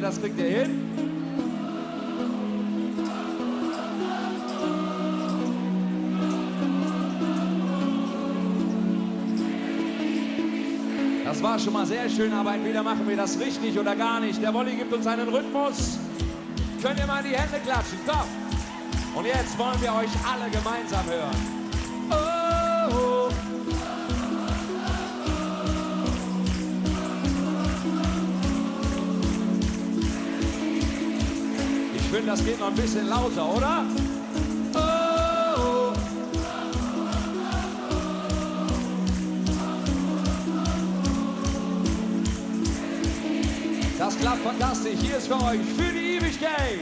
das kriegt ihr hin. Das war schon mal sehr schön, aber entweder machen wir das richtig oder gar nicht. Der Wolli gibt uns einen Rhythmus. Könnt ihr mal die Hände klatschen? Komm! Und jetzt wollen wir euch alle gemeinsam hören. Oh! Ich finde, das geht noch ein bisschen lauter, oder? Oh! Das klappt fantastisch. Hier ist für euch, für die Ewigkeit.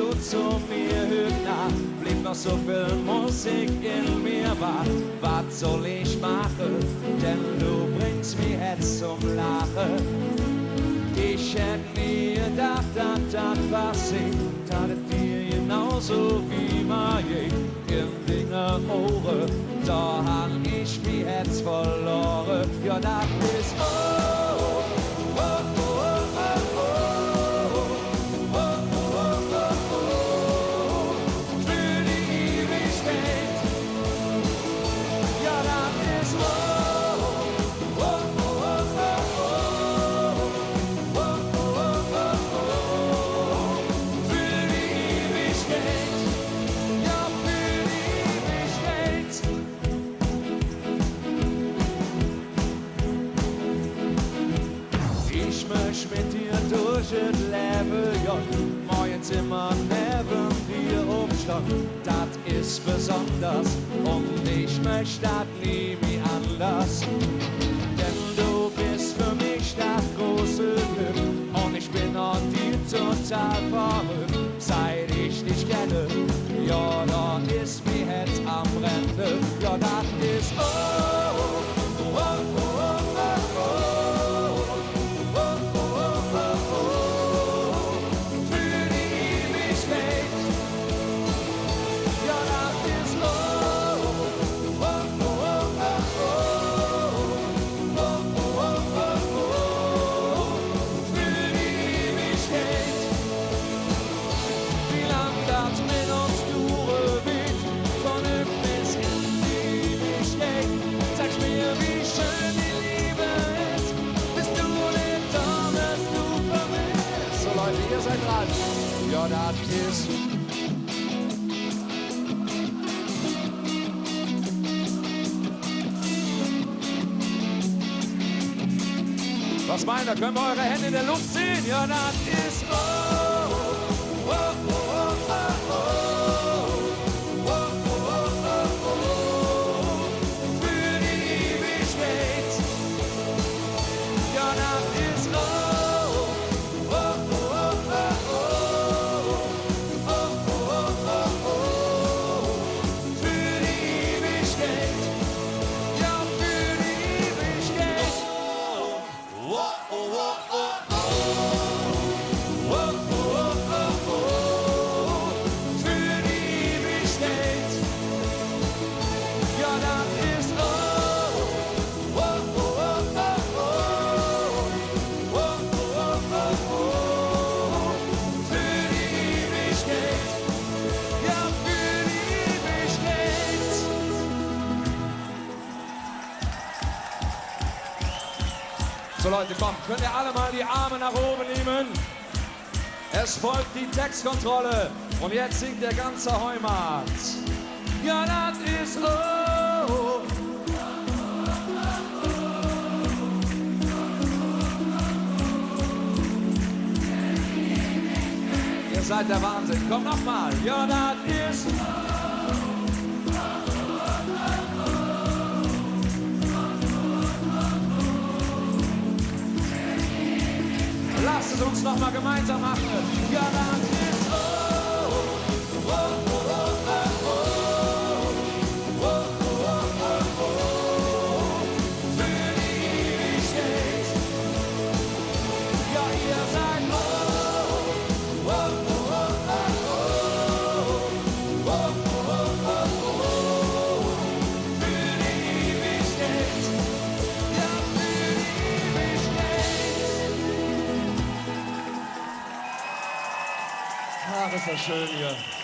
Gut zu mir hört nach, blieb noch so viel Musik in mir wach. Was soll ich machen, denn du bringst mich jetzt zum Lachen. Ich hätte nie gedacht, dass das passiert, dass es dir genauso wie mir in Dinge Ohren. Da hab ich mich jetzt verloren, ja das ist oh, oh, oh, oh, oh. Mit dir durch das Leben, ja, morgens immer neben dir umstand. Das ist besonders und ich möchte das nie mehr anders. Denn du bist für mich das große Glück und ich bin an dir total verrückt. Seit ich dich kenne, ja, da ist mir Herz am Brennen, ja, das ist oh, oh, oh, oh, oh, oh. Ja, das ist was meint ihr? Können wir eure Hände in der Luft sehen? Ja, das ist oh, oh, oh, oh, oh, oh, oh, oh, oh, für die Ewigkeit. Ja, das ist oh. So Leute, kommt, könnt ihr alle mal die Arme nach oben nehmen? Es folgt die Textkontrolle und jetzt singt der ganze Heimat. Ja, das ist oh. Ihr seid der Wahnsinn. Komm nochmal. Ja, das ist lasst es uns noch mal gemeinsam machen. Ja, dann ist oh, oh, oh, oh, oh, oh, oh, oh, oh, für die Ewigkeit. Ja, ihr seid oh, oh, Ach, ist das schön hier.